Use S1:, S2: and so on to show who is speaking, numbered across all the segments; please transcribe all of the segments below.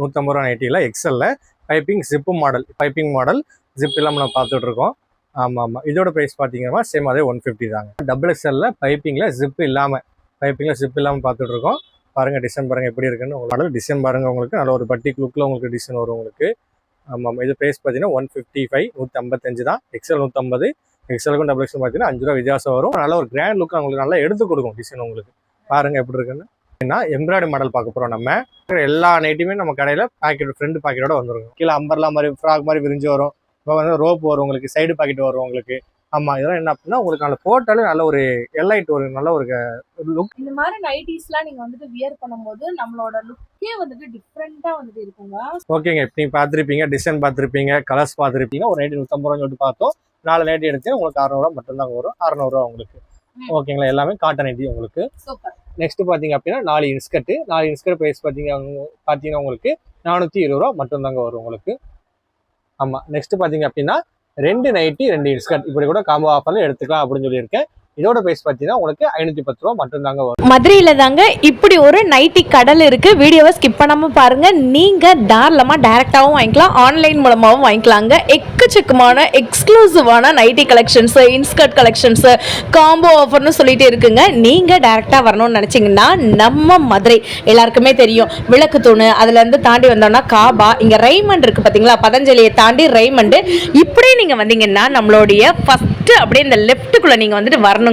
S1: 150 ரூபா நைட்டியில் எக்ஸலில் piping model zip இல்லாமல் நம்ம பார்த்துட்டு இருக்கோம். ஆமாம், இதோட ப்ரைஸ் பார்த்தீங்கன்னா சேம் அதே 150 தாங்க. டபுள் எக்ஸலில் பைப்பிங்கில் ஜிப் இல்லாமல் பார்த்துட்டு இருக்கோம். பாருங்கள் டிசைன் பாருங்கள் எப்படி இருக்குன்னு. உங்களுக்கு டிசைன் பாருங்கள், உங்களுக்கு நல்ல ஒரு பட்டிக் லுக்கில் உங்களுக்கு டிசைன் வரும் உங்களுக்கு. ஆமாம், இது ப்ரைஸ் பார்த்தீங்கன்னா 155 155 தான். எக்ஸல் 150, எக்ஸலுக்கும் டபுள் எக்ஸல் பார்த்தீங்கன்னா 5 ரூபா வித்தியாசம் வரும். நல்ல ஒரு கிராண்ட் லுக் உங்களுக்கு நல்லா எடுத்து கொடுக்கும் டிசைன் உங்களுக்கு. பாருங்கள் எப்படி இருக்குன்னு. எம்ப்ராய்டரி மாடல் பார்க்க போகிறோம். நம்ம எல்லா நைட்டுமே நம்ம கடையில் ஃப்ரண்ட் பாக்கெட்டோட வந்துருக்கும். கீழே அம்பர்லா மாதிரி ஃப்ராக் மாதிரி விரிஞ்சு வரும். இப்போ வந்து ரோப் வரும் உங்களுக்கு, சைடு பாக்கெட் வரும் உங்களுக்கு. ஆமாம், இதெல்லாம் என்ன அப்படின்னா உங்களுக்கு நல்ல போட்டாலே நல்ல ஒரு எல்லைட் ஒரு நல்ல ஒரு லுக்.
S2: இந்த மாதிரி நைட்டிஸ்லாம் நீங்கள் வந்துட்டு வியர் பண்ணும்போது நம்மளோட லுக்கே வந்துட்டு டிஃப்ரெண்ட்டாக வந்துட்டு இருக்குங்க.
S1: ஓகேங்க, இப்போ நீங்கள் பார்த்துருப்பீங்க, டிசைன் பார்த்துருப்பீங்க, கலர்ஸ் பார்த்துருப்பீங்க. ஒரு நைட்டி 150 ரூபா சொல்லிட்டு பார்த்தோம். 4 நைட்டி எடுத்து உங்களுக்கு 600 ரூபா மட்டும்தாங்க வரும். 600 ரூபா உங்களுக்கு. ஓகேங்களா, எல்லாமே காட்டன் நைட்டி உங்களுக்கு. நெக்ஸ்ட் பார்த்தீங்க அப்படின்னா 4 இன்ஸ்கர்ட் ப்ரைஸ் பார்த்தீங்கன்னா உங்களுக்கு 420 ரூபா மட்டும்தாங்க வரும் உங்களுக்கு. ஆமாம், நெக்ஸ்ட் பார்த்தீங்க அப்படின்னா 2 நைட்டி 2 இன்ஸ்கர்ட் இப்படி கூட காம்போ ஆஃபர்ல எடுத்துக்கலாம் அப்படின்னு சொல்லியிருக்கேன். இதோட ப்ரைஸ் பார்த்தீங்கன்னா உங்களுக்கு 510 ரூபா மட்டும்தாங்க வரும்.
S3: மதுரையில தாங்க இப்படி ஒரு நைட்டி கடல் இருக்கு. வீடியோவை ஸ்கிப் பண்ணாம பாருங்க. நீங்க தாராளமா டைரக்டாவும் வாங்கிக்கலாம், ஆன்லைன் மூலமாவும் வாங்கிக்கலாங்க. எக்கச்சக்கமான எக்ஸ்க்ளூசிவான nightie collections, inskirt collections, combo ஆஃபர்னு சொல்லிட்டு இருக்குங்க. நீங்க டைரக்டா வரணும்னு நினைச்சீங்கன்னா நம்ம மதுரை எல்லாருக்குமே தெரியும், விளக்கு தூணு, அதுல இருந்து தாண்டி வந்தோம்னா காபா, இங்க ரைமண்ட் இருக்கு பாத்தீங்களா, பதஞ்சலியை தாண்டி ரைமண்ட். இப்படி நீங்க வந்தீங்கன்னா நம்மளுடைய ஃபர்ஸ்ட் அப்படியே இந்த லெஃப்ட்டுக்குள்ள நீங்க வந்துட்டு வரணுங்க.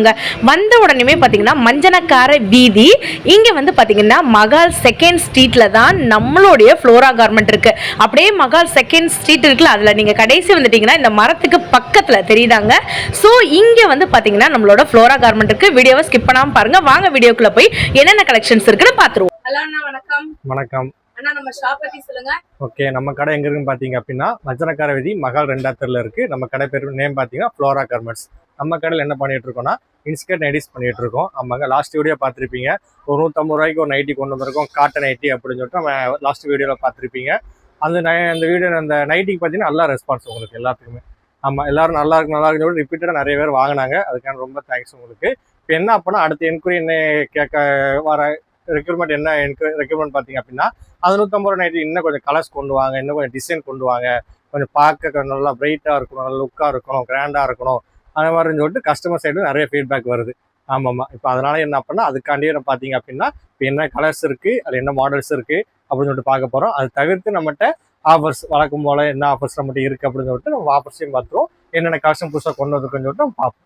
S3: வந்த உடனே பாத்தீங்கன்னா மஞ்சனக்கார வீதி, இங்க வந்து பாத்தீங்கன்னா மகால் செகண்ட் ஸ்ட்ரீட்ல தான் நம்மளுடைய ஃப்ளோரா கார்மெண்ட் இருக்கு. அப்படியே மகால் செகண்ட் ஸ்ட்ரீட் இருக்குல்ல, அதுல நீங்க கடைசி வந்துட்டீங்கன்னா இந்த மரத்துக்கு பக்கத்துல தெரியுதாங்க. சோ இங்க வந்து பாத்தீங்கன்னா நம்மளோட ஃப்ளோரா கார்மெண்ட் இருக்கு. வீடியோவை ஸ்கிப் பண்ணாம பாருங்க. வாங்க வீடியோக்குள்ள போய் என்னென்ன கலெக்ஷன்ஸ் இருக்குன்னு பாத்துருவோம்.
S2: ஹலோ அண்ணா, வணக்கம்.
S1: வணக்கம்
S2: அண்ணா, நம்ம ஷாப் பத்தி சொல்லுங்க.
S1: ஓகே, நம்ம கடை எங்க இருக்குன்னு பாத்தீங்க அப்படின்னா மஞ்சனக்கார வீதி மகால் 2வது தெருல இருக்கு. நம்ம கடை பேர் நேம் பாத்தீங்கன்னா ஃப்ளோரா கார்மெண்ட்ஸ். நம்ம கடையில் என்ன பண்ணிட்டு இருக்கோம்னா இன்ஸ்கர்ட் நைட்டிஸ் பண்ணிட்டு இருக்கோம். ஆமாங்க, லாஸ்ட் வீடியோ பார்த்துருப்பீங்க. ஒரு 150 ரூபாய்க்கு ஒரு நைட்டி கொண்டு வந்திருக்கோம், காட்டன் நைட்டி அப்படின்னு சொல்லிட்டு நம்ம லாஸ்ட் வீடியோவில் பார்த்துருப்பீங்க. அந்த வீடியோ அந்த நைட்டிக்கு பார்த்தீங்கன்னா நல்லா ரெஸ்பான்ஸ் உங்களுக்கு எல்லாத்துக்குமே. ஆமாம், எல்லாரும் நல்லா இருக்குன்னு சொல்லி ரிப்பீட்டடாக நிறைய பேர் வாங்கினாங்க. அதுக்கான ரொம்ப தேங்க்ஸ் உங்களுக்கு. இப்போ என்ன அப்படின்னா அடுத்த என்கொயரி என்ன கேட்க வர ரெக்யூர்மெண்ட் என்ன ரெக்யூர்மெண்ட் பார்த்தீங்க அப்படின்னா அது 150 ரூபா நைட்டி இன்னும் கொஞ்சம் கலர்ஸ் கொண்டு வாங்க, இன்னும் கொஞ்சம் டிசைன் கொண்டு வாங்க, கொஞ்சம் பார்க்க நல்லா பிரைட்டாக இருக்கணும், நல்லா லுக்காக இருக்கணும், கிராண்டாக இருக்கணும், அந்த மாதிரின்னு சொல்லிட்டு கஸ்டமர் சைடு நிறைய ஃபீட்பேக் வருது. ஆமாம்மா, இப்போ அதனால என்ன பண்ணால் அதுக்காண்டியே பார்த்தீங்க அப்படின்னா இப்போ என்ன கலர்ஸ் இருக்குது, அது என்ன மாடல்ஸ் இருக்குது அப்படின்னு சொல்லிட்டு பார்க்க போகிறோம். அது தவிர்த்து நம்மகிட்ட ஆஃபர்ஸ் வழக்கம் போல் என்ன ஆஃபர்ஸ் நம்மகிட்ட இருக்குது அப்படின்னு சொல்லிட்டு நம்ம ஆஃபர்ஸையும் பார்த்துருவோம். என்னென்ன கலெக்ஷன் புதுசாக கொண்டு வந்துருக்குன்னு சொல்லிட்டு நம்ம பார்ப்போம்.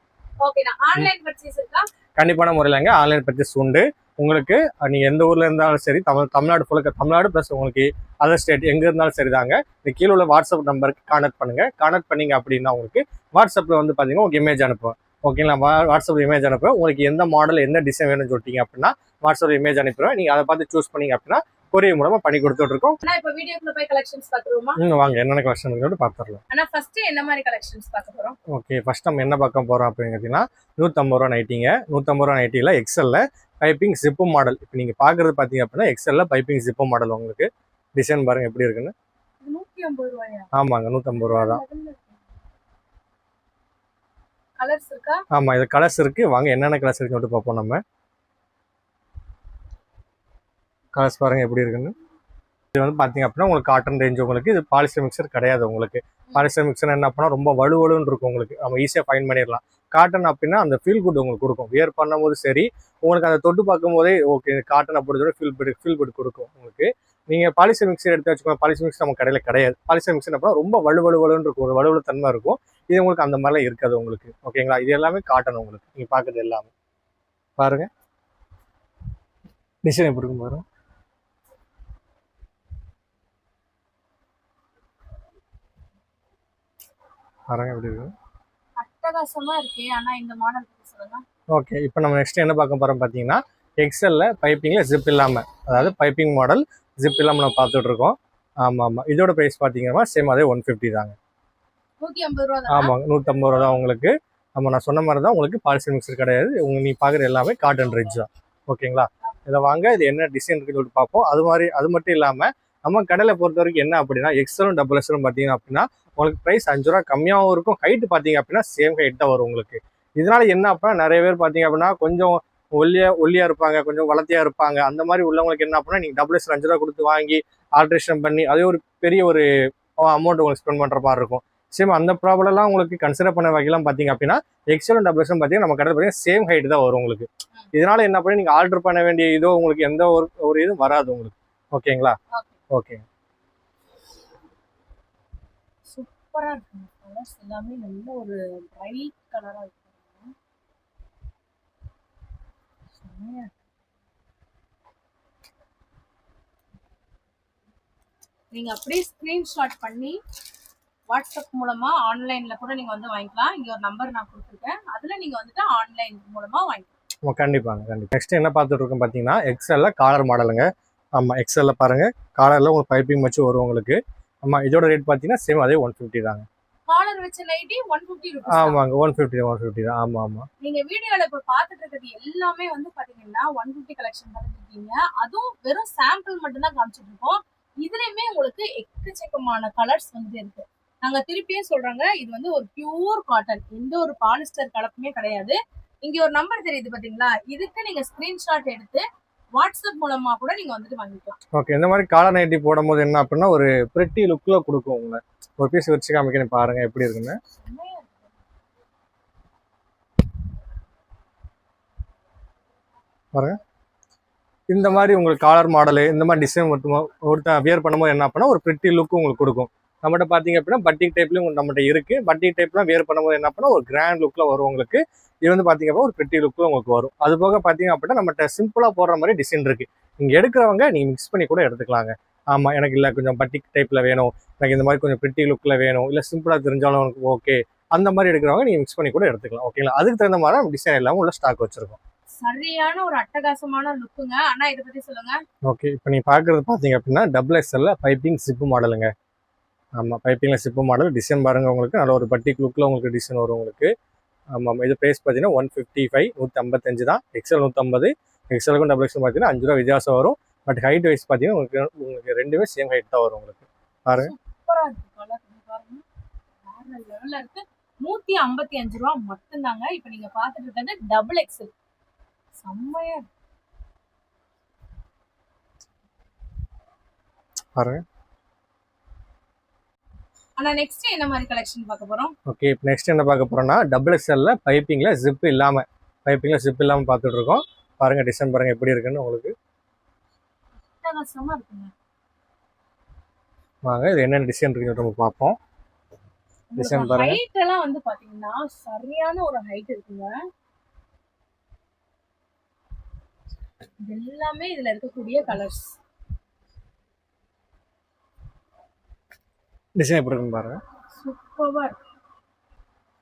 S1: கண்டிப்பான முறையிலங்க ஆன்லைன் பர்ச்சேஸ் உண்டு உங்களுக்கு. நீங்கள் எந்த ஊரில் இருந்தாலும் சரி, தமிழ்நாடு ப்ளஸ் உங்களுக்கு அதர் ஸ்டேட் எங்கே இருந்தாலும் சரிதாங்க. இந்த கீழே உள்ள வாட்ஸ்அப் நம்பருக்கு கான்டாக்ட் பண்ணுங்கள். கான்டாக்ட் பண்ணிங்க அப்படின்னா உங்களுக்கு வாட்ஸ்அப்பில் வந்து பார்த்தீங்கன்னா உங்களுக்கு இமேஜ் அனுப்புவேன். ஓகேங்களா, வாட்ஸ்அப்பில் இமேஜ் அனுப்புவேன். உங்களுக்கு எந்த மாடல் எந்த டிசைன் வேணும்னு சொல்லிட்டீங்க அப்படின்னா வாட்ஸ்அப்பில் இமேஜ் அனுப்பிடுவேன். நீங்கள் அதை பார்த்து சூஸ் பண்ணிங்க அப்படின்னா கொரியர் மூலமாக பண்ணி கொடுத்துட்டு இருக்கோம்.
S2: இப்போ வீடியோக்குள்ள போய் கலெக்ஷன்ஸ் பார்த்துருவோமா?
S1: வாங்க, என்னென்ன கலெக்ஷன் பார்த்துடலாம்.
S2: ஆனா ஃபர்ஸ்ட் என்ன மாதிரி கலெக்ஷன்ஸ் பார்க்க போறோம்?
S1: ஓகே, ஃபர்ஸ்ட் நம்ம என்ன பார்க்க போகிறோம் அப்படின்னு பார்த்தீங்கன்னா 150 ரூபா நைட்டிங்க. 150 ரூபா நைட்டியில் எக்ஸலில் பைப்பிங் ஜிப்பு மாடல். இப்போ நீங்கள் பார்க்குறது பார்த்தீங்க அப்படின்னா எக்ஸலில் பைப்பிங் ஜிப்பு மாடல். உங்களுக்கு டிசைன் பாருங்கள் எப்படி இருக்குன்னு.
S2: 150 ரூபாயா?
S1: ஆமாங்க, 150 ரூபா தான்.
S2: கலர்ஸ் இருக்கா?
S1: ஆமாம், இது கலர்ஸ் இருக்குது. வாங்க என்னென்ன கலர்ஸ் இருக்குன்னு சொல்லிட்டு பார்ப்போம். நம்ம கலர்ஸ் பாருங்கள் எப்படி இருக்குன்னு. இது வந்து பார்த்தீங்க அப்படின்னா உங்களுக்கு காட்டன் ரேஞ்ச். உங்களுக்கு இது பாலிஸ்டர் மிக்சர் கிடையாது. உங்களுக்கு பாலிஸ்டர் மிக்சர் என்ன பண்ணால் ரொம்ப வலுவலுன்னு இருக்கும் உங்களுக்கு. நம்ம ஈஸியாக ஃபைன் பண்ணிடலாம். காட்டன் அப்படின்னா அந்த ஃபீல் குட் உங்களுக்கு கொடுக்கும். வியர் பண்ணும்போது சரி, உங்களுக்கு அதை தொட்டு பார்க்கும் போதே ஓகே காட்டன் அப்படி சொல்லி ஃபீல் குட் கொடுக்கும் உங்களுக்கு. நீங்கள் பாலிஸ்டர் மிக்சர் எடுத்து வச்சுக்கோங்க. பாலிஸ்டர் மிக்சர் நம்ம கடையில் கிடையாது. பாலிஸ்டர் மிக்சர் அப்படின்னா ரொம்ப வலுவலுன்னு இருக்கும், ஒரு வலுவலு தன்மை இருக்கும். இது உங்களுக்கு அந்த மாதிரிலாம் இருக்காது உங்களுக்கு. ஓகேங்களா, இது எல்லாமே காட்டன் உங்களுக்கு. நீங்கள் பார்க்குறது எல்லாமே பாருங்கள் டிசைன் எப்படி இருக்கும் பாருங்க. பாருங்க எப்படி இருக்கு,
S2: அட்டகாசமா இருக்கு. ஆனா இந்த மாடல் சொல்லுங்க.
S1: ஓகே, இப்போ நம்ம நெக்ஸ்ட் என்ன பார்க்க போறோம் பார்த்தீங்கன்னா எக்ஸல்ல பைப்பிங்ல ஜிப் இல்லாமல், அதாவது பைப்பிங் மாடல் ஜிப் இல்லாமல் நம்ம பார்த்துட்டு இருக்கோம். ஆமாம், இதோட ப்ரைஸ் பார்த்தீங்கன்னா சேம் அதே 150 தாங்க.
S2: 150 ரூபா தான்.
S1: ஆமாங்க, 150 ரூபா தான் உங்களுக்கு. நான் சொன்ன மாதிரி தான் உங்களுக்கு பாலிஸ்டர் மிக்சர் கிடையாது. நீ பார்க்குற எல்லாமே காட்டன் ரிட்ஜ் தான். ஓகேங்களா, இதை வாங்க இது என்ன டிசைன் இருக்குன்னு சொல்லிட்டு பார்ப்போம். அது மட்டும் இல்லாமல் நம்ம கடையில் பொறுத்த வரைக்கும் என்ன அப்படின்னா எக்ஸலும் டபுள் எக்ஸலும் பார்த்தீங்க அப்படின்னா உங்களுக்கு ப்ரைஸ் 5 ரூபா கம்மியாகவும் இருக்கும். ஹைட்டு பார்த்தீங்க அப்படின்னா சேம் ஹைட் தான் வரும் உங்களுக்கு. இதனால என்ன அப்படின்னா நிறைய பேர் பார்த்தீங்க அப்படின்னா கொஞ்சம் ஒல்லியா இருப்பாங்க, கொஞ்சம் வளர்த்தியா இருப்பாங்க, அந்த மாதிரி உள்ளவங்களுக்கு என்ன அப்படின்னா நீங்கள் டபுள் எக்ஸல் 5 ரூபா கொடுத்து வாங்கி ஆல்ட்ரேஷன் பண்ணி அதே ஒரு பெரிய ஒரு அமௌண்ட் உங்களுக்கு ஸ்பெண்ட் பண்ணுற மாதிரி இருக்கும். சேம் அந்த ப்ராப்ளம்லாம் உங்களுக்கு கன்சிடர் பண்ண வகையெல்லாம் பார்த்தீங்க அப்படின்னா எக்ஸலும் டபுள் எக்ஸலும் பார்த்தீங்கன்னா நம்ம கடையில் பார்த்தீங்கன்னா சேம் ஹைட் தான் வரும் உங்களுக்கு. இதனால என்ன பண்ணி நீங்கள் ஆர்டர் பண்ண வேண்டிய இதோ உங்களுக்கு எந்த ஒரு இதுவும் வராது உங்களுக்கு. ஓகேங்களா? ஓகே.
S2: சூப்பரா இருக்குங்க. கலர்ஸ் எல்லாமே நல்ல ஒரு பிரைட் கலரா இருக்கு. செமையா இருக்கு. நீங்க அப்படியே ஸ்கிரீன்ஷாட் பண்ணி வாட்ஸ்அப் மூலமா ஆன்லைன்ல கூட நீங்க வந்து வாங்கிக்கலாம். இங்க ஒரு நம்பர் நான் கொடுத்துருக்கேன். அதுல நீங்க வந்துட்டு ஆன்லைன் மூலமா வாங்கிக்கலாம்.
S1: கண்டிப்பாங்க. நெக்ஸ்ட் என்ன பார்த்துட்டு இருக்கோம் பார்த்தீங்கன்னா எக்ஸ்எல்ல காலர் மாடலுங்க. ஆமா, எக்ஸ்எல்ல பாருங்க, காலர்ல உங்களுக்கு பைப்பிங் வச்சு வரும் உங்களுக்கு. ஆமா, இதோட ரேட் பார்த்தீங்கன்னா சேம் அதே 150 தாங்க.
S2: காலர் வச்ச நைட்டி 150 ரூபீஸ்.
S1: ஆமாங்க, 150 தான். ஆமா.
S2: நீங்க வீடியோல இப்ப பாத்துட்டு இருக்கிறது எல்லாமே வந்து பாத்தீங்கன்னா 150 கலெக்ஷன் பார்த்துட்டு இருக்கீங்க. அதுவும் வெறும் சாம்பிள் மட்டும் தான் காமிச்சிட்டு இருக்கோம். இதுலயுமே உங்களுக்கு எக்கச்சக்கமான கலர்ஸ் வந்து இருக்கு. நாங்க திருப்பியே சொல்றாங்க, இது வந்து ஒரு பியூர் காட்டன், எந்த ஒரு பாலிஸ்டர் கலப்புமே கிடையாது. இங்க ஒரு நம்பர் தெரியுது பாத்தீங்களா, இதுக்கு நீங்க ஸ்கிரீன்ஷாட் எடுத்து வாட்ஸ்அப் மூலமா கூட நீங்க வந்துட்டு வாங்கிக்கலாம்.
S1: ஓகே, இந்த மாதிரி காலர் நைட்டி போடும்போது என்ன அப்படின்னா ஒரு பிரிட்டி லுக்ல கொடுக்கும். உங்களை ஒரு பீஸ் வச்சு காமிக்கிறேன் பாருங்க எப்படி இருக்குன்னு. பாருங்க, இந்த மாதிரி உங்களுக்கு காலர் மாடலு இந்த மாதிரி டிசைன் ஒருத்தன் வியர் பண்ணும்போது என்ன அப்படின்னா ஒரு பிரிட்டி லுக் உங்களுக்கு கொடுக்கும். நம்மகிட்ட பார்த்தீங்க அப்படின்னா பட்டிக் டைப்லையும் நம்மகிட்ட இருக்கு. பட்டிக் டைப்லாம் வியர் பண்ணும்போது என்ன அப்படின்னா ஒரு கிராண்ட் லுக்ல வரும் உங்களுக்கு. இது வந்து பார்த்தீங்க அப்படின்னா ஒரு பிரிட்டி லுக்ல உங்களுக்கு வரும். அது போக பார்த்தீங்க அப்படின்னா நம்மகிட்ட சிம்பிளாக போடுற மாதிரி டிசைன் இருக்கு. நீங்க எடுக்கிறவங்க நீங்க மிக்ஸ் பண்ணி கூட எடுத்துக்கலாங்க. ஆமா, எனக்கு இல்லை கொஞ்சம் பட்டிக் டைப்ல வேணும், எனக்கு இந்த மாதிரி கொஞ்சம் பிரிட்டி லுக்ல வேணும், இல்லை சிம்பிளா தெரிஞ்சாலும் எனக்கு ஓகே, அந்த மாதிரி எடுக்கிறவங்க நீங்க மிக்ஸ் பண்ணி கூட எடுத்துக்கலாம். ஓகேங்களா? அதுக்கு தகுந்த மாதிரி நம்ம டிசைன் எல்லாமே உள்ள ஸ்டாக் வச்சிருக்கோம்.
S2: சரியான ஒரு அட்டகாசமான லுக்குங்க. ஆனா இத பத்தி சொல்லுங்க.
S1: ஓகே, இப்போ நீங்க பாக்குறது பாத்தீங்க அப்படின்னா டபுள் எக்ஸ்எல்ல பைப்பிங் சிப்பு மாடலுங்க. ஆமா, பைப்பிங்ல சிப்பு மாடல். டிசைன் பாருங்க, உங்களுக்கு நல்ல ஒரு பட்டிக் லுக்ல உங்களுக்கு டிசைன் வரும் உங்களுக்கு. ஆமா, இது பிரைஸ் பார்த்தீங்கன்னா 155 155 தான். எக்ஸ்எல் 150, எக்ஸ்எலுக்கும் டபுள் எக்ஸ்எல் பார்த்தீங்கன்னா 5 ரூபா வித்தியாசம் வரும். பட் ஹைட் வைஸ் பார்த்தீங்கன்னா உங்களுக்கு ரெண்டுமே சேம் ஹைட் தான் வரும் உங்களுக்கு. பாருங்க,
S2: சூப்பரா இருக்கு கலர். பாருங்க, வேற லெவல்ல இருக்கு. 155 ரூபா மட்டும்தாங்க. இப்போ நீங்க பாத்துட்டு இருக்கிறது டபுள் எக்ஸ்எல். செம்மையா இருக்கு
S1: பாருங்க.
S2: ஆனா நெக்ஸ்ட் என்ன மாதிரி கலெக்ஷன் பார்க்க போறோம்?
S1: ஓகே, இப்போ நெக்ஸ்ட் என்ன பார்க்க போறோம்னா டபுள் எக்ஸ்எல்ல பைப்பிங்ல ஜிப் இல்லாம பார்த்துட்டு இருக்கோம். பாருங்க, டிசைன் பாருங்க எப்படி இருக்குன்னு உங்களுக்கு.
S2: அட்டகாசமா இருக்குங்க.
S1: வாங்க, இது என்னென்ன டிசைன் இருக்குன்னு நம்ம பார்ப்போம். டிசைன் பாருங்க.
S2: ஹைட் எல்லாம் வந்து பாத்தீங்கன்னா சரியான ஒரு ஹைட் இருக்குங்க. எல்லாமே இதுல இருக்கக்கூடிய கலர்ஸ்.
S1: டிசைன் எப்படி இருக்குன்னு பாருங்க.
S2: சூப்பரா இருக்கு.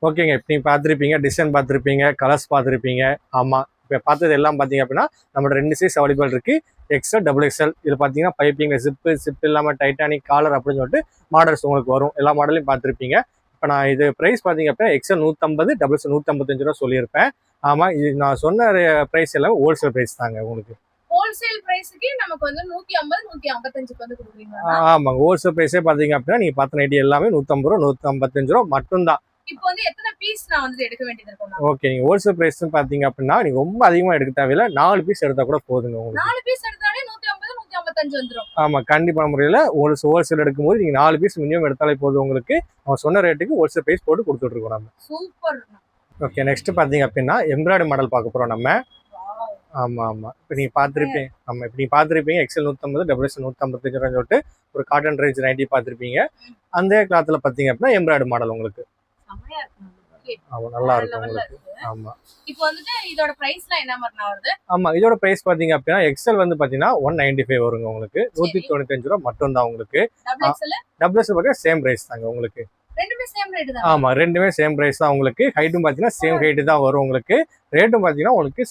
S1: ஓகேங்க, இப்போ நீங்கள் பார்த்துருப்பீங்க, டிசைன் பார்த்துருப்பீங்க, கலர்ஸ் பார்த்துருப்பீங்க. ஆமாம், இப்போ பார்த்தது எல்லாம் பார்த்தீங்க அப்படின்னா நம்மளோட 2 சைஸ் அவைலபிள் இருக்குது, எக்ஸ்எல் டபுள் எக்ஸ்எல். இதில் பார்த்தீங்கன்னா பைப்பிங்க சிப் இல்லாமல் டைட்டானிக் காலர் அப்படின்னு சொல்லிட்டு மாடல்ஸ் உங்களுக்கு வரும். எல்லா மாடலையும் பார்த்துருப்பீங்க. இப்போ நான் இது ப்ரைஸ் பார்த்தீங்க அப்படின்னா எக்ஸ்எல் 150, டபுள் எக்ஸ்எல் 155 ரூபா சொல்லியிருப்பேன். ஆமாம், இது நான் சொன்ன ப்ரைஸ் எல்லாம் ஹோல்சேல் ப்ரைஸ் தாங்க உங்களுக்கு.
S2: ஹோல்சேல் பிரைஸ்க்கு நமக்கு வந்து 150 155க்கு வந்து கொடுக்குறீங்க.
S1: ஆமாங்க, ஹோல்சேல் ப்ரைஸே பார்த்தீங்க அப்படின்னா நீங்கள் பார்த்த நைட்டி எல்லாமே 150 ரூபா 155 ரூபா மட்டும்தான்.
S2: இப்போ வந்து எத்தனை பீஸ் நான் வந்து எடுக்க வேண்டியது இருக்கும்?
S1: ஓகே, நீங்க ஹோல்சேல் பிரைஸ் பாத்தீங்க அப்படின்னா நீங்க ரொம்ப அதிகமா எடுக்க தேவையில்ல, 4 பீஸ் எடுத்தா கூட போதுங்க உங்களுக்கு.
S2: 4 பீஸ் எடுத்தாலே 150 155 வந்துரும்.
S1: ஆமா, கண்டிப்பான முறையில ஹோல்சேல் எடுக்கும்போது நீங்க 4 பீஸ் மினிமம் எடுத்தாலே போதும் உங்களுக்கு. அவங்க சொன்ன ரேட்டுக்கு ஹோல்சேல் பிரைஸ் போட்டு கொடுத்துட்டு இருக்கோம் நம்ம.
S2: சூப்பர்.
S1: ஓகே, நெக்ஸ்ட் பாத்தீங்க அப்படின்னா எம்ப்ராய்டரி மாடல் பார்க்க போறோம் நம்ம. ஆமா, இப்போ நீங்க பார்த்துருப்பீங்க எக்ஸ்எல் 150, டபுள் எக்ஸ்எல் 155 சொல்லிட்டு ஒரு காட்டன் ரேஞ்ச் நைட்டி பார்த்துருப்பீங்க. அந்த கிளாத்ல பாத்தீங்க அப்படின்னா எம்ப்ராய்டரி மாடல் உங்களுக்கு.
S2: செமையா இருக்கு.
S1: ஆமா, நல்லா இருக்கும் உங்களுக்கு. ஆமா,
S2: இப்போ வந்துட்டு இதோட பிரைஸ்லாம் என்ன மாதிரி வருது?
S1: ஆமா, இதோட பிரைஸ் பாத்தீங்க அப்படின்னா எக்ஸ்எல் வந்து பாத்தீங்கன்னா 195 வருங்க உங்களுக்கு. 195 ரூபா மட்டும் தான் உங்களுக்கு. டபுள் எக்ஸ்எல் பாத்தீங்கன்னா சேம் பிரைஸ் தாங்க உங்களுக்கு.
S2: ரெண்டுமே சேம் ரேட் தான்.
S1: ஆமா, ரெண்டுமே சேம் பிரைஸ் தான் உங்களுக்கு. ஹைட்டும் பாத்தீங்கன்னா சேம் ஹைட் தான் வரும் உங்களுக்கு. ரேட்டும் பாத்தீங்கன்னா உங்களுக்கு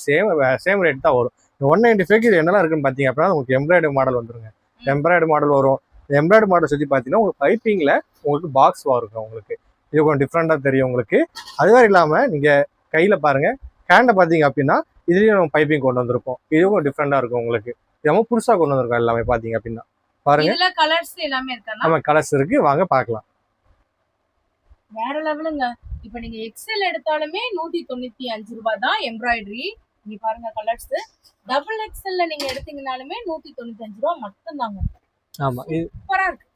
S1: சேம் ரேட் தான் வரும். 195க்கு இது என்னெல்லாம் இருக்குன்னு பாத்தீங்க அப்படின்னா உங்களுக்கு எம்ப்ராய்டரி மாடல் வந்துருங்க. எம்ப்ராய்டரி மாடல் வரும். எம்ப்ராய்டரி மாடல் சுற்றி பாத்தீங்கன்னா உங்களுக்கு பைப்பிங்ல உங்களுக்கு பாக்ஸ் வரும் உங்களுக்கு. இது கொஞ்சம் டிஃப்ரெண்டா தெரியும் உங்களுக்கு. அது மாதிரி இல்லாம நீங்க கையில பாருங்க, ஹேண்டை பாத்தீங்க அப்படின்னா இதுலயும் நம்ம பைப்பிங் கொண்டு வந்திருப்போம். இதுவும் டிஃப்ரெண்டா இருக்கும் உங்களுக்கு. இது நம்ம புதுசா கொண்டு வந்திருக்கோம் எல்லாமே பாத்தீங்க அப்படின்னா. பாருங்க,
S2: இதுல கலர்ஸ் எல்லாமே இருக்கா?
S1: ஆமா, கலர்ஸ் இருக்கு, வாங்க பார்க்கலாம்.
S2: வேற லெவலுங்க. இப்போ நீங்க எக்ஸ்எல் எடுத்தாலுமே 195 ரூபாய் தான் எம்ப்ராய்டரி. இங்க பாருங்க கலர்ஸ். டபுள் எக்ஸ்எல்ல நீங்க எடுத்தீங்கனாலுமே 195 ரூபா மட்டும் தாங்க.
S1: ஆமா இது
S2: சூப்பரா இருக்கு.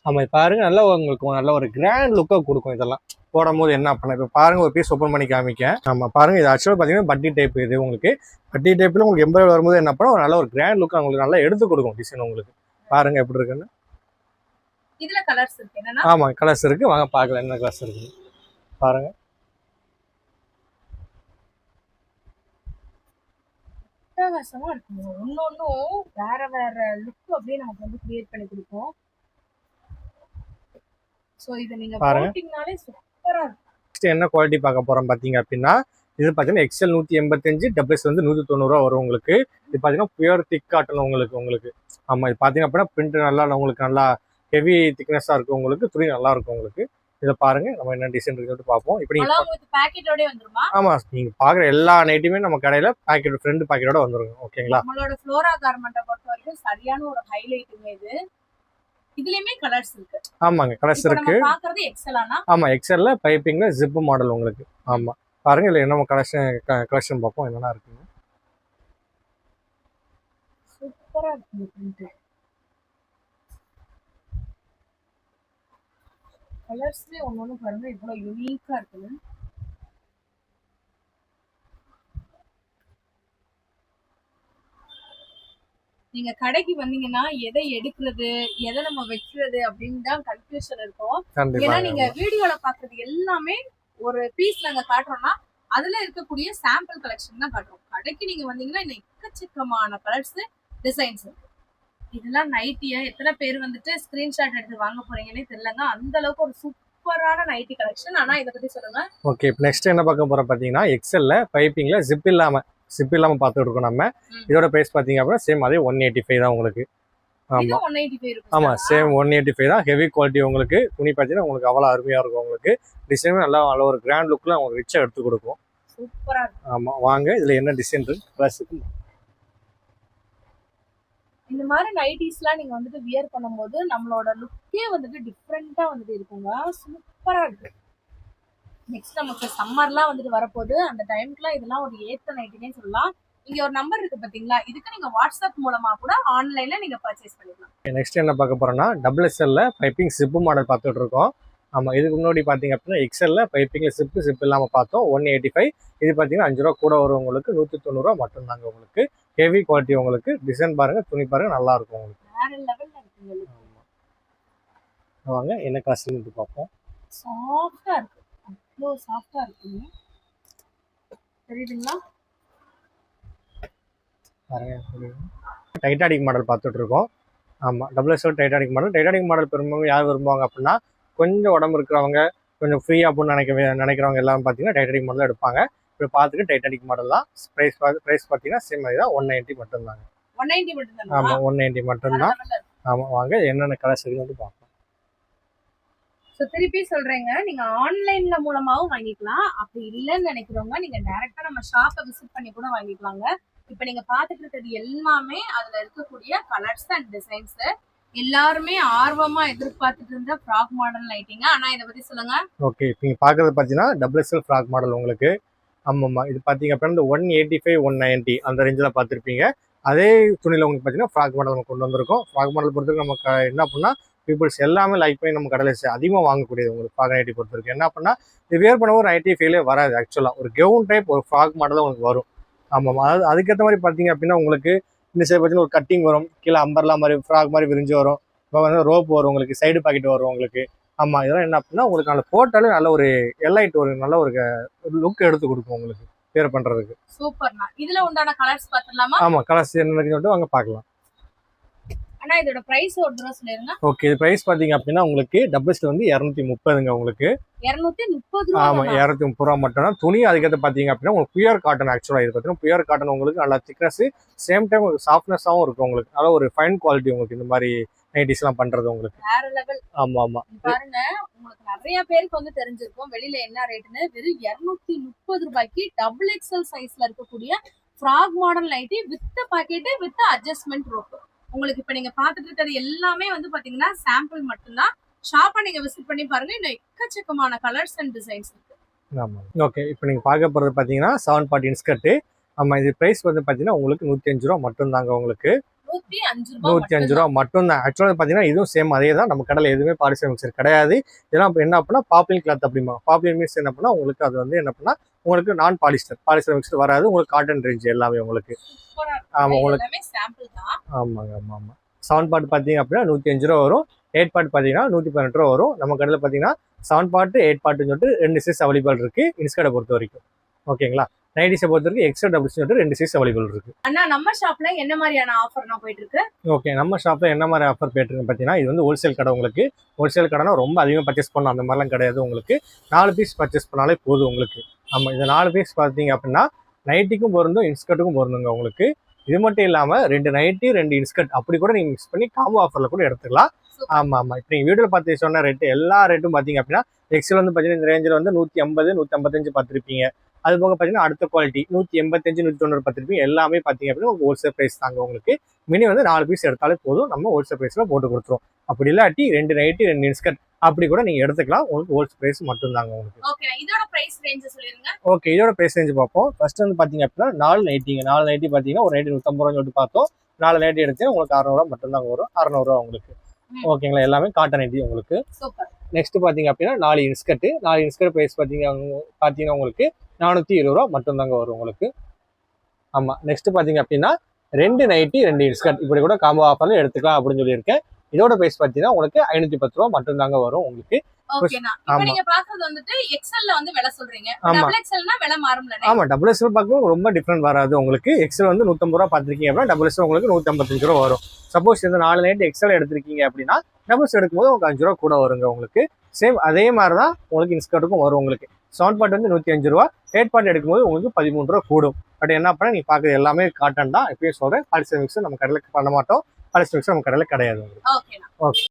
S1: ஆமா இது பாருங்க, நல்லா உங்களுக்கு நல்ல ஒரு கிராண்ட் லுக்கை கொடுக்கும். இதெல்லாம் போடும்போது என்ன பண்ண, இப்போ பாருங்க ஒரு பீஸ் ஓப்பன் பண்ணி காமிக்க. ஆமா பாருங்க, இது ஆக்சுவலாக பார்த்தீங்கன்னா பட்டி டைப். இது உங்களுக்கு பட்டி டைப்ல உங்களுக்கு எம்பராய்டரி வரும்போது என்ன பண்ண, ஒரு நல்ல ஒரு கிராண்ட் லுக் உங்களுக்கு நல்லா எடுத்து கொடுக்கும் டிசைன். உங்களுக்கு பாருங்க எப்படி இருக்குன்னு.
S2: இதுல கலர்ஸ் இருக்கு என்னன்னா,
S1: ஆமா கலர்ஸ் இருக்கு, வாங்க பார்க்கலாம் என்ன கலர்ஸ் இருக்கு பாருங்க.
S2: அட்டகாசமா இருக்குங்க. ஒன்னொன்னும் வேற வேற லுக் அப்படியே நமக்கு வந்து கிரியேட் பண்ணி கொடுக்கும். சோ இத நீங்க
S1: பாருங்க.
S2: போட்டீங்கனாலே சூப்பரா இருக்கும்.
S1: நெக்ஸ்ட் என்ன குவாலிட்டி பார்க்க போறோம் பார்த்தீங்க அப்படின்னா, இது பார்த்தீங்கன்னா எக்ஸ்எல் 185, டபுள்ஸ் வந்து 190 ரூபா வரும் உங்களுக்கு. இது பார்த்தீங்கன்னா பியூர் திக் காட்டன் உங்களுக்கு. ஆமா இது பார்த்தீங்க அப்படின்னா பிரிண்ட் நல்லா உங்களுக்கு நல்லா ஹெவி திக்னஸாக இருக்கும். உங்களுக்கு துணி நல்லா இருக்கும் உங்களுக்கு. இதை பாருங்க, நம்ம என்ன டிசைன் இருக்குன்னு பார்ப்போம். இப்போ நீங்க
S2: அலாங் வித் பாக்கெட்டோட வந்துருமா?
S1: ஆமா நீங்க பாக்குற எல்லா நைட்டுமே நம்ம கடையில பாக்கெட் ஃப்ரெண்ட் பாக்கெட்டோட வந்துருங்க. ஓகேங்களா?
S2: நம்மளோட ஃப்ளோரா கார்மெண்ட்டை பொறுத்த வரைக்கும் சரியான ஒரு ஹைலைட்டுங்க இது. இதுலயுமே கலர்ஸ் இருக்கு.
S1: ஆமாங்க கலர்ஸ்
S2: இப்போ
S1: இருக்கு.
S2: நம்ம பாக்குறது எக்ஸலானா?
S1: ஆமா எக்ஸ்எல்ல பைப்பிங்ல ஜிப் மாடல் உங்களுக்கு. ஆமா பாருங்க, இதுல என்ன கலெக்ஷன் பார்ப்போம் என்னென்ன இருக்குங்க.
S2: சூப்பரா இருக்கு பிரிண்ட். கலர்ஸ்லயே ஒன்னொன்னு பாருங்க இவ்வளவு யூனிக்கா இருக்குன்னு. நீங்க கடைக்கு வந்தீங்கன்னா எதை எடுக்கிறது எதை நம்ம வைக்கிறது அப்படின்னு தான் கன்ஃபியூஷன் இருக்கும். ஏன்னா நீங்க வீடியோல பாக்குறது எல்லாமே ஒரு பீஸ் நாங்க காட்டுறோம்னா அதுல இருக்கக்கூடிய சாம்பிள் கலெக்ஷன் தான் காட்டுறோம். கடைக்கு நீங்க வந்தீங்கன்னா இன்னும் எக்கச்சக்கமான கலர்ஸ் டிசைன்ஸ் இருக்கு. இதெல்லாம் நைட்டியா எத்தனை பேர் வந்துட்டு ஸ்கிரீன்ஷாட் எடுத்து வாங்க போறீங்கன்னே தெரியலங்க. அந்த அளவுக்கு ஒரு சூப்பரான நைட்டி கலெக்ஷன். ஆனா இதை பத்தி சொல்லுங்க.
S1: ஓகே, இப்போ நெக்ஸ்ட் என்ன பார்க்க போறோம் பாத்தீங்கன்னா எக்ஸ்எல்ல பைப்பிங்ல ஜிப் இல்லாம பார்த்துட்டு இருக்கோம் நம்ம. இதோட பிரைஸ் பாத்தீங்க அப்படின்னா சேம் அதே 185 தான் உங்களுக்கு. ஆமா
S2: 185 இருக்கு.
S1: ஆமா சேம் 185 தான். ஹெவி குவாலிட்டி உங்களுக்கு. துணி பார்த்தீங்கன்னா உங்களுக்கு அவ்வளோ அருமையா இருக்கும். உங்களுக்கு டிசைனும் நல்லா நல்ல ஒரு கிராண்ட் லுக்ல உங்களுக்கு ரிச்சா எடுத்து கொடுக்கும்.
S2: சூப்பரா இருக்கு.
S1: ஆமா வாங்க இதுல என்ன டிசைன் இருக்கு கலர்ஸ் இருக்கு.
S2: இந்த மாதிரி நைட்டிஸ்லாம் நீங்க வந்துட்டு வியர் பண்ணும்போது நம்மளோட லுக்கே வந்துட்டு டிஃப்ரெண்டா வந்துட்டு இருக்குங்க. சூப்பரா இருக்கு. நெக்ஸ்ட் நமக்கு சம்மர்லாம் வந்துட்டு வரப்போகுது. அந்த டைம்க்குலாம் இதெல்லாம் ஒரு ஏத்த நைட்டினே சொல்லலாம். இங்க ஒரு நம்பர் இருக்கு பாத்தீங்களா, இதுக்கு நீங்க வாட்ஸ்அப் மூலமா கூட ஆன்லைன்ல நீங்க பர்ச்சேஸ் பண்ணிக்கலாம்.
S1: நெக்ஸ்ட் என்ன பார்க்க போறோம்னா டபுள் எக்ஸ்எல்ல பைப்பிங் சிப்பு மாடல் பார்த்துட்டு இருக்கோம். ஆமா இதுக்கு முன்னாடி பாத்தீங்க அப்படின்னா எக்ஸ்எல்ல பைப்பிங்ல சிப் இல்லாம பார்த்தோம் 185. இது பாத்தீங்கன்னா 5 ரூபா கூட வரும் உங்களுக்கு. 190 ரூபா மட்டும் தாங்க உங்களுக்கு. ஹெவி குவாலிட்டி உங்களுக்கு. டிசைன் பாருங்க, துணி பாருங்க, நல்லா இருக்கும் உங்களுக்கு.
S2: வேற லெவல்ல இருக்குங்க.
S1: வாங்க என்ன கலர்ஸ் பார்ப்போம்.
S2: சாஃப்டா இருக்கு. அவ்வளோ சாஃப்டா இருக்குங்க. தெரியுதுங்களா?
S1: பாருங்க டைட்டானிக் மாடல் பார்த்துட்டு இருக்கோம். ஆமா டபுள் எக்ஸ்எல் டைட்டானிக் மாடல் பெரும்பாலும் யார் விரும்புவாங்க அப்படின்னா கொஞ்சம் உடம்பு இருக்கிறவங்க, கொஞ்சம் ஃப்ரீயா அப்படின்னு நினைக்கிறவங்க எல்லாம் பார்த்தீங்கன்னா டைட்டானிக் மாடல் எடுப்பாங்க. இப்போ பார்த்துட்டு டைட்டானிக் மாடல் தான். ப்ரைஸ் பார்த்தீங்கன்னா சேம் மாதிரி தான் 190 மட்டும்தாங்க.
S2: 190 மட்டும் தான்.
S1: ஆமா 190 மட்டும்தான். ஆமா வாங்க என்னென்ன கலர்ஸ் இருக்குன்னு பார்ப்போம்.
S2: ஸோ திருப்பி சொல்றேங்க, நீங்க ஆன்லைன்ல மூலமாவும் வாங்கிக்கலாம். அப்படி இல்லைன்னு நினைக்கிறவங்க நீங்க டைரக்டா நம்ம ஷாப்பை விசிட் பண்ணி கூட வாங்கிக்கலாங்க. இப்ப நீங்க பாத்துட்டு இருக்கிறது எல்லாமே அதுல இருக்கக்கூடிய கலர்ஸ் அண்ட் டிசைன்ஸ். எல்லாருமே ஆர்வமா எதிர்பார்த்துட்டு இருந்த ஃப்ராக் மாடல் நைட்டிங்க. ஆனா இதை பத்தி சொல்லுங்க.
S1: ஓகே, இப்போ நீங்க பாக்குறது பாத்தீங்கன்னா டபுள் எக்ஸ்எல் ஃப்ராக் மாடல் உங்களுக்கு. ஆமாம்மா இது பாத்தீங்க அப்படின்னா இந்த 185 190 அந்த ரேஞ்சில் பார்த்துருப்பீங்க. அதே துணியில் உங்களுக்கு பார்த்தீங்கன்னா ஃப்ராக் மாடல் நம்ம கொண்டு வந்திருக்கோம். ஃப்ராக் மாடல் பொறுத்தவரைக்கும் நமக்கு என்ன பண்ணால் பீப்புள்ஸ் எல்லாமே லைக் பண்ணி நம்ம கடையில் அதிகமாக வாங்கக்கூடியது உங்களுக்கு ஃப்ராக் நைட்டி பொறுத்தவரைக்கும். என்ன பண்ணால் இது வேர் பண்ண ஒரு நைட்டி ஃபீலே வராது. ஆக்சுவலாக ஒரு கவுன் டைப் ஒரு ஃப்ராக் மாடல் உங்களுக்கு வரும். ஆமாம், அதாவது அதுக்கேற்ற மாதிரி பார்த்தீங்க அப்படின்னா உங்களுக்கு இந்த சைடு பார்த்தீங்கன்னா ஒரு கட்டிங் வரும், கீழே அம்பர்லா மாதிரி ஃப்ராக் மாதிரி விரிஞ்சு வரும். இப்போ வந்து ரோப் வரும் உங்களுக்கு, சைடு பாக்கெட் வரும் உங்களுக்கு. ஆமாம், இதெல்லாம் என்ன அப்படின்னா உங்களுக்கு நல்ல போட்டாலே நல்ல ஒரு எல்லைட் ஒரு நல்ல ஒரு லுக் எடுத்து கொடுக்கும் உங்களுக்கு வேர் பண்றதுக்கு.
S2: சூப்பர்ண்ணா. இதுல உண்டான கலர்ஸ் பாத்துடலாமா?
S1: ஆமா கலர்ஸ் என்னன்னு சொல்லிட்டு வாங்க பார்க்கலாம்.
S2: அண்ணா இதோட பிரைஸ் ஒரு தடவை சொல்லிருங்க.
S1: ஓகே, இது பிரைஸ் பாத்தீங்க அப்படின்னா உங்களுக்கு டபுள்ஸ்ல வந்து 230ங்க உங்களுக்கு.
S2: 230 ரூபா.
S1: ஆமா 230 ரூபா மட்டும் தான். துணி அதுக்கேற்ற பாத்தீங்க அப்படின்னா உங்களுக்கு பியூர் காட்டன். ஆக்சுவலா இது பார்த்தீங்கன்னா பியூர் காட்டன் உங்களுக்கு நல்லா திக்னஸ், சேம் டைம் சாஃப்ட்னஸாவும் இருக்கும் உங்களுக்கு. நல்ல ஒரு ஃபைன் குவாலிட்டி உங்களுக்கு இந்த மாதிரி நைட்டிஸ் எல்லாம் பண்றது உங்களுக்கு
S2: வேற லெவல்.
S1: ஆமா ஆமா
S2: பாருங்க, உங்களுக்கு நிறைய பேருக்கு வந்து தெரிஞ்சிருக்கும் வெளியில என்ன ரேட்னு. வெறும் 230 ரூபாய்க்கு டபுள் எக்ஸ்எல் சைஸ்ல இருக்கக்கூடிய frock model nightie with packet with adjustment rope. உங்களுக்கு இப்ப நீங்க பாத்துட்டு இருக்கிறது எல்லாமே வந்து பாத்தீங்கன்னா சாம்பிள் மட்டும்தான். ஷாப்பை நீங்க விசிட் பண்ணி பாருங்க. இன்னும் எக்கச்சக்கமான கலர்ஸ் அண்ட் டிசைன்ஸ் இருக்கு.
S1: ஆமா. ஓகே, இப்போ நீங்க பார்க்க போறது பாத்தீங்கன்னா 740 இன்ஸ்கர்ட். ஆமாம், இது ப்ரைஸ் வந்து பார்த்தீங்கன்னா உங்களுக்கு 105 ரூபா மட்டும்தாங்க உங்களுக்கு.
S2: 105
S1: ரூபா மட்டும்தான். ஆக்சுவலாக பார்த்தீங்கன்னா இதுவும் சேம் அதே தான். நம்ம கடையில் எதுவுமே பாலிஸ்டர் மிக்சர் கிடையாது. இதெல்லாம் இப்போ என்ன அப்படின்னா பாப்ளின் கிளாத் அப்படிமா. பாப்ளின் மீன்ஸ் என்ன பண்ணால் உங்களுக்கு அது வந்து என்ன பண்ணால் உங்களுக்கு நான் பாலிஸ்டர் மிக்சர் வராது. உங்களுக்கு காட்டன் ரேஞ்ச் எல்லாமே உங்களுக்கு. ஆமாம் உங்களுக்கு
S2: சாம்பிள் தான்.
S1: ஆமாங்க, ஆமாம். 7 பார்ட் பார்த்தீங்க அப்படின்னா 105 ரூபா வரும். 8 பார்ட் பார்த்தீங்கன்னா 118 ரூபா வரும். நம்ம கடையில் பார்த்தீங்கன்னா 7 பார்ட் 8 பார்ட்னு சொல்லிட்டு 2 சைஸ் அவைலபிள் இருக்கு இன்ஸ்கர்ட்டை பொறுத்த வரைக்கும். ஓகேங்களா? நைட்டிஸை பொறுத்த வரைக்கும் எக்ஸ்ட்ரா டபுள்ஸ் சொல்லிட்டு 2 சைஸ் அவைலபிள் இருக்கு.
S2: அண்ணா நம்ம ஷாப்ல என்ன மாதிரியான ஆஃபர்லாம் போயிட்டு இருக்கு?
S1: ஓகே, நம்ம ஷாப்பில் என்ன மாதிரி ஆஃபர் போயிட்டுருக்கு பார்த்தீங்கன்னா, இது வந்து ஹோல்சேல் கடை உங்களுக்கு. ஹோல்சேல் கடைனா ரொம்ப அதிகமாக பர்ச்சேஸ் பண்ணணும் அந்த மாதிரிலாம் கிடையாது உங்களுக்கு. 4 பீஸ் பர்ச்சேஸ் பண்ணாலே போதும் உங்களுக்கு. ஆமாம், இந்த 4 பீஸ் பார்த்தீங்க அப்படின்னா நைட்டிக்கும் பொருந்தும் இன்ஸ்கர்ட்டுக்கும் பொருந்துங்க உங்களுக்கு. இது மட்டும் இல்லாமல் 2 நைட்டி 2 இன்ஸ்கர்ட் அப்படி கூட நீங்கள் மிக்ஸ் பண்ணி காம்போ ஆஃபரில் கூட எடுத்துக்கலாம். ஆமாம். இப்போ நீங்கள் வீடியோவில் பார்த்து சொன்ன ரேட்டு எல்லா ரேட்டும் பார்த்தீங்க அப்படின்னா எக்ஸல் வந்து பார்த்தீங்கன்னா இந்த ரேஞ்சில் வந்து 150 155 பார்த்துருப்பீங்க. அது போக பார்த்தீங்கன்னா அடுத்த குவாலிட்டி 185 190 பார்த்துருப்பீங்க. எல்லாமே பார்த்தீங்க அப்படின்னா ஹோல்சேல் ப்ரைஸ் தாங்க உங்களுக்கு. மினிமம் வந்து 4 பீஸ் எடுத்தாலே போதும், நம்ம ஹோல்சேல் ப்ரைஸில் போட்டு கொடுத்துருவோம். அப்படி இல்லாட்டி 2 நைட்டி 2 இன்ஸ்கர்ட் அப்படி கூட நீங்கள் எடுத்துக்கலாம். உங்களுக்கு ஹோல்சேல் ப்ரைஸ் மட்டும்தாங்க உங்களுக்கு.
S2: ஓகே, இதோட பிரைஸ் ரேஞ்ச் சொல்லிருங்க.
S1: ஓகே, இதோட ப்ரைஸ் ரேஞ்ச் பார்ப்போம். ஃபர்ஸ்ட் வந்து பார்த்தீங்க அப்படின்னா 4 நைட்டிங்க. 4 நைட்டி பார்த்தீங்கன்னா ஒரு நைட்டி 150 ரூபான்னு சொல்லிட்டு பார்த்தோம். 4 நைட்டி எடுத்து உங்களுக்கு 600 ரூபா மட்டும்தாங்க வரும். 600 ரூபா உங்களுக்கு. ஓகேங்களா? எல்லாமே காட்டன் நைட்டி உங்களுக்கு.
S2: சூப்பர்.
S1: நெக்ஸ்ட் பார்த்தீங்க அப்படின்னா 4 இன்ஸ்கர்ட் ப்ரைஸ் பார்த்தீங்கன்னா உங்களுக்கு 420 ரூபா மட்டும்தாங்க வரும் உங்களுக்கு. ஆமாம், நெக்ஸ்ட் பார்த்தீங்க அப்படின்னா 2 நைட்டி 2 இன்ஸ்கர்ட் இப்படி கூட காம்போ ஆஃபர்ல எடுத்துக்கலாம் அப்படின்னு சொல்லியிருக்கேன். இதோட ப்ரைஸ் பார்த்தீங்கன்னா உங்களுக்கு 510 ரூபா மட்டும்தாங்க வரும் உங்களுக்கு.
S2: ஓகேனா, இப்போ நீங்க பாக்குறது வந்துட்டு எக்ஸ்எல்ல வந்து விலை சொல்றீங்க. டபுள் எக்ஸ்எல்னா விலை மாறும்ல?
S1: ஆமா, டபுள் எக்ஸ்எல் பார்க்கும்போது ரொம்ப டிஃபரெண்ட் வராது உங்களுக்கு. எக்ஸ்எல் வந்து 150 ரூபா பார்த்துருக்கீங்க அப்படின்னா டபுள் எக்ஸ்எல் உங்களுக்கு 155 ரூபா வரும். சப்போஸ் இந்த 4 நைட் எக்ஸ்எல் எடுத்திருக்கீங்க அப்படின்னா டபுள்ஸ் எடுக்கும்போது உங்களுக்கு 5 ரூபா கூட வருங்க உங்களுக்கு. சேம் அதே மாதிரி தான் உங்களுக்கு இன்ஸ்கர்ட்டுக்கும் வரும் உங்களுக்கு. 7 பார்ட் வந்து 105 ரூபா, 8 பார்ட் எடுக்கும்போது உங்களுக்கு 13 ரூபா கூடும். பட் என்ன பண்ண நீ பார்க்குறது எல்லாமே காட்டன் தான். எப்பயும் சொல்றேன், பாலிஸ்டர் மிக்ஸ் நம்ம கடையில் பண்ண மாட்டோம். பாலிஸ்டர் மிக்ஸ் நம்ம கடையில் கிடையாது.
S2: ஓகேனா.
S1: ஓகே.